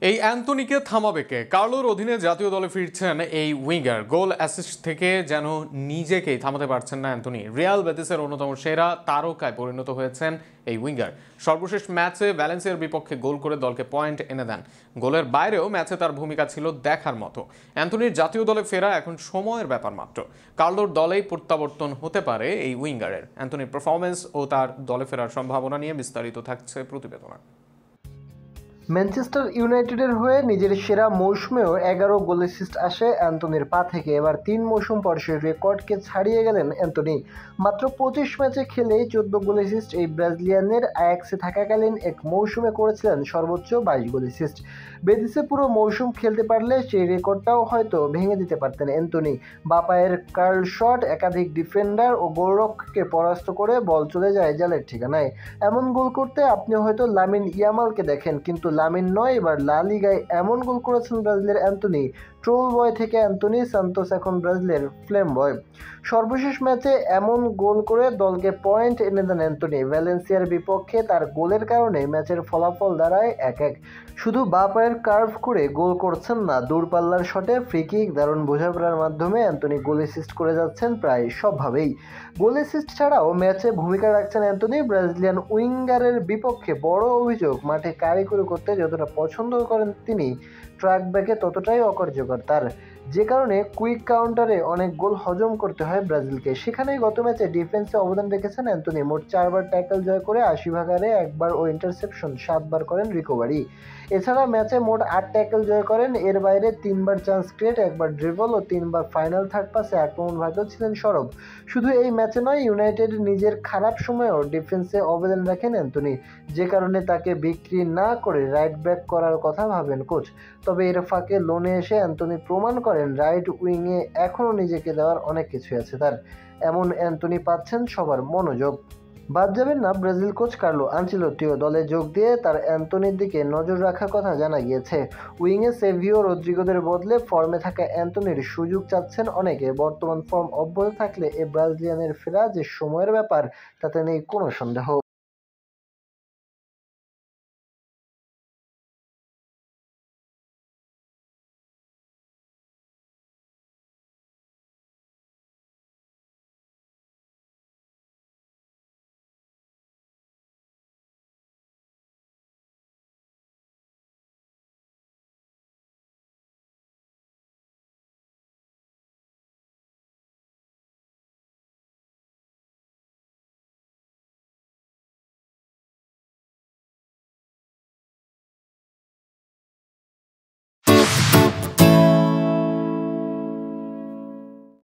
এই অ্যান্থনিকে থামাবে কে? কার্লোর অধীনে জাতীয় দলে ফিরছেন এই উইঙ্গার। গোল অ্যাসিস্ট থেকে যেন নিজেকেই থামাতে পারছেন না অ্যান্থনি। রিয়াল বেতিসের অন্যতম সেরা তারকায় পরিণত হয়েছেন এই উইঙ্গার। সর্বশেষ ম্যাচে ভ্যালেন্সিয়ার বিপক্ষে গোল করে দলকে পয়েন্ট এনে দেন। গোলের বাইরেও ম্যাচে তার ভূমিকা ছিল দেখার মতো। অ্যান্থনির জাতীয় দলে ফেরা এখন সময়ের ব্যাপার মাত্র। কার্লোর দলেই প্রত্যাবর্তন হতে পারে এই উইঙ্গারের। অ্যান্থনির পারফরমেন্স ও তার দলে ফেরার সম্ভাবনা নিয়ে বিস্তারিত থাকছে প্রতিবেদনে। ম্যানচেস্টার ইউনাইটেডের হয়ে নিজের সেরা মৌসুমেও ১১ গোল অ্যাসিস্ট আসে অ্যান্থনির পা থেকে। এবার ৩ মৌসুম পর সেই রেকর্ডকে ছাড়িয়ে গেলেন অ্যান্থনি। মাত্র ২৫ ম্যাচে খেলেই ১৪ গোল অ্যাসিস্ট এই ব্রাজিলিয়ানের আয়াক্সে থাকাকালীন এক মৌসুমে করেছিলেন সর্বোচ্চ ২২ গোল অ্যাসিস্ট। বেতিসে পুরো মৌসুম খেলতে পারলে সেই রেকর্ডটাও হয়তো ভেঙে দিতে পারতেন অ্যান্থনি। বাঁ পায়ের কার্ল শট একাধিক ডিফেন্ডার ও গোলরক্ষককে পরাস্ত করে বল চলে যায় জালের ঠিকানায়। এমন গোল করতে আপনি হয়তো লামিন ইয়ামালকে দেখেন, কিন্তু লামিন নয়, এবার লা লিগায় এমন গোল করেছেন ব্রাজিলের অ্যান্থনি। ট্রোল বয় থেকে অ্যান্থনি সান্তোস এখন ব্রাজিলের ফ্লেম বয়। সর্বশেষ ম্যাচে এমন গোল করে দলকে পয়েন্ট এনে দেন অ্যান্থনি। ভ্যালেন্সিয়ার বিপক্ষে তার গোলের কারণে ম্যাচের ফলাফল দাঁড়ায় ১-১। শুধু বাঁ পায়ের কার্ভ করে গোল করছেন না, দূরপাল্লার শটে ফ্রি কিক, দারুণ বোঝাপড়ার মাধ্যমে অ্যান্থনি গোল অ্যাসিস্ট করে যাচ্ছেন প্রায় সবভাবেই। গোল অ্যাসিস্ট ছাড়াও ম্যাচে ভূমিকা রাখছেন অ্যান্থনি। ব্রাজিলিয়ান উইঙ্গারের বিপক্ষে বড় অভিযোগ, মাঠে কারিকুরি করতে যতটা পছন্দ করেন তিনি, ট্র্যাক ব্যাকে ততটাই অকার্যকর তার, যে কারণে কুইক কাউন্টারে অনেক গোল হজম করতে হয় ব্রাজিলকে। সেখানেই গত ম্যাচে ডিফেন্সে অবদান রেখেছেন অ্যান্থনি। মোট ৪বার ট্যাকল জয় করে ৮০ ভাগারে ১বার ও ইন্টারসেপশন, ৭বার করেন রিকভারি। এছাড়া ম্যাচে মোট ৮ ট্যাকল জয় করেন। এর বাইরে ৩বার চান্স ক্রিয়েট, ১বার ড্রিবল ও 3বার ফাইনাল থার্ড পাসে আক্রমণ ভাগেও ছিলেন সরব। শুধু এই ম্যাচে নয়, ইউনাইটেড নিজের খারাপ সময়েও ডিফেন্সে অবদান রাখেন অ্যান্থনি, যে কারণে তাকে বিক্রি না করে রাইট ব্যাক করার কথা ভাবেন কোচ। তবে এর ফাঁকে লোনে এসে অ্যান্থনি প্রমাণ করেন রাইট উইংয়ে এখনও নিজেকে দেওয়ার অনেক কিছু আছে তার। এমন অ্যান্থনি পাচ্ছেন সবার মনোযোগ। বাদ যাবেন না ব্রাজিল কোচ কার্লো আনচেলত্তিও। দলে যোগ দিয়ে তার অ্যান্থনির দিকে নজর রাখার কথা জানা গিয়েছে। উইংয়ে সেভিও রদ্রিগোদের বদলে ফর্মে থাকা অ্যান্থনির সুযোগ চাচ্ছেন অনেকে। বর্তমান ফর্ম অব্যাহত থাকলে এ ব্রাজিলিয়ানের ফেরা যে সময়ের ব্যাপার, তাতে নেই কোনো সন্দেহ।